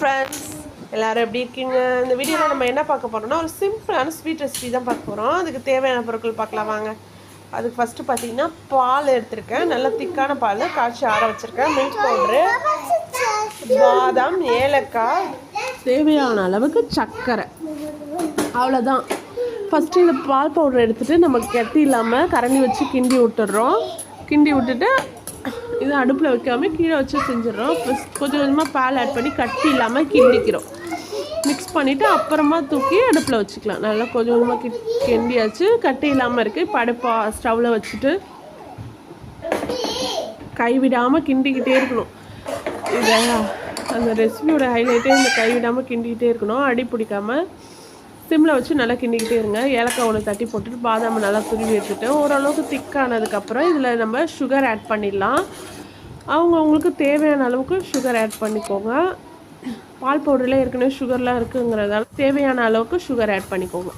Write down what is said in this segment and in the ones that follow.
Friends, எல்லோரும் எப்படி இருக்கீங்க? இந்த வீடியோவில் நம்ம என்ன பார்க்க போகிறோம்னா ஒரு சிம்பிளான ஸ்வீட் ரெசிபி தான் பார்க்க போகிறோம். அதுக்கு தேவையான பொருட்கள் பார்க்கலாம் வாங்க. அதுக்கு ஃபஸ்ட்டு பார்த்தீங்கன்னா பால் எடுத்திருக்கேன். நல்லா திக்கான பால் காய்ச்சி ஆற வச்சுருக்கேன். மில்க் பவுட்ரு, பாதாம், ஏலக்காய், தேவையான அளவுக்கு சர்க்கரை, அவ்வளோதான். ஃபஸ்ட்டு இந்த பால் பவுடர் எடுத்துகிட்டு நம்ம கெட்டி இல்லாமல் கரண்டி வச்சு கிண்டி விட்டுடுறோம். கிண்டி விட்டுட்டு இது அடுப்பில் வைக்காமல் கீழே வச்சு செஞ்சிடறோம். கொஞ்சம் கொஞ்சமாக பால் ஆட் பண்ணி கட்டி இல்லாமல் கிண்டிக்கிறோம். மிக்ஸ் பண்ணிவிட்டு அப்புறமா தூக்கி அடுப்பில் வச்சுக்கலாம். நல்லா கொஞ்சம் கொஞ்சமாக கிண்டியாச்சு, கட்டி இல்லாமல் இருக்குது. இப்போ அடுப்பை ஸ்டவ்வில் வச்சுட்டு கைவிடாமல் கிண்டிக்கிட்டே இருக்கணும். இதை அந்த ரெசிபியோட ஹைலைட்டே இந்த கைவிடாமல் கிண்டிக்கிட்டே இருக்கணும். அடி பிடிக்காமல் சிம்மில் வச்சு நல்லா கிண்டிக்கிட்டே இருங்க. ஏலக்காய் ஒன்று தட்டி போட்டுட்டு பாதாமை நல்லா துருவி எடுத்துட்டு ஓரளவுக்கு திக்கானதுக்கப்புறம் இதில் நம்ம சுகர் ஆட் பண்ணிடலாம். அவங்களுக்கு தேவையான அளவுக்கு சுகர் ஆட் பண்ணிக்கோங்க. பால் பவுடரில் ஏற்கனவே சுகர்லாம் இருக்குங்கிறதால தேவையான அளவுக்கு சுகர் ஆட் பண்ணிக்கோங்க.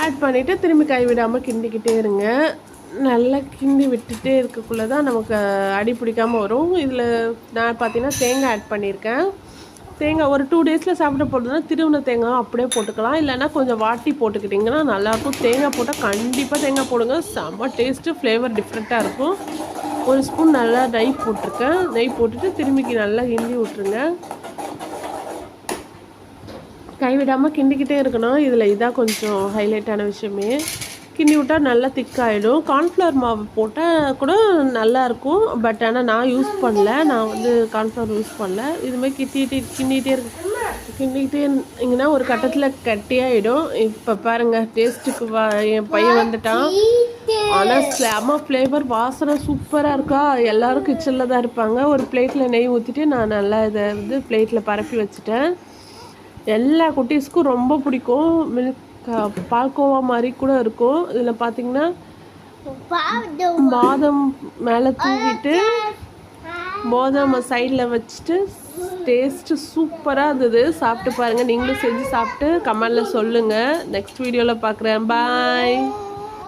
ஆட் பண்ணிவிட்டு திரும்பி கைவிடாமல் கிண்டிக்கிட்டே இருங்க. நல்லா கிண்டி விட்டுட்டே இருக்கக்குள்ளே தான் நமக்கு அடி பிடிக்காமல் வரும். இதில் நான் பார்த்தீங்கன்னா தேங்காய் ஆட் பண்ணியிருக்கேன். தேங்காய் ஒரு 2 டேஸில் சாப்பிட போடுறதுனா திருவின தேங்காய் அப்படியே போட்டுக்கலாம். இல்லைன்னா கொஞ்சம் வாட்டி போட்டுக்கிட்டிங்கன்னா நல்லாயிருக்கும். தேங்காய் போட்டால் கண்டிப்பாக தேங்காய் போடுங்க. செம்ம டேஸ்ட்டு, ஃப்ளேவர் டிஃப்ரெண்ட்டாக இருக்கும். ஒரு ஸ்பூன் நல்லா நெய் போட்டிருக்கேன். நெய் போட்டுட்டு திரும்பிக்கு நல்லா கிண்டி விட்ருங்க. கைவிடாமல் கிண்டிக்கிட்டே இருக்கணும். இதில் இதான் கொஞ்சம் ஹைலைட்டான விஷயமே. கிண்டி விட்டால் நல்லா திக்காகிடும். கார்ன்ஃப்ளவர் மாவு போட்டால் கூட நல்லாயிருக்கும். பட் ஆனால் நான் யூஸ் பண்ணல. நான் கார்ன்ஃப்ளவர் யூஸ் பண்ணல. இதுமாதிரி கிண்டிகிட்டே இருந்தீங்கன்னா ஒரு கட்டத்தில் கட்டியாகிடும். இப்போ பாருங்கள், டேஸ்ட்டுக்கு என் பையன் வந்துட்டான். ஆனால் செம்ம ஃப்ளேவர், வாசனை சூப்பராக இருக்கா. எல்லோரும் கிச்சனில் தான் இருப்பாங்க. ஒரு பிளேட்டில் நெய் ஊற்றிட்டு நான் நல்லா இதை பிளேட்டில் பரப்பி வச்சுட்டேன். எல்லா குட்டீஸ்க்கும் ரொம்ப பிடிக்கும். பால்கோவா மாதிரி கூட இருக்கும். இதில் பார்த்தீங்கன்னா பாதாம் மேலே தூவிட்டு பாதாம் சைடில் வச்சுட்டு டேஸ்ட்டு சூப்பராக இருந்தது. சாப்பிட்டு பாருங்கள். நீங்களும் செஞ்சு சாப்பிட்டு கமெண்டில் சொல்லுங்கள். நெக்ஸ்ட் வீடியோவில் பார்க்குறேன். பாய்.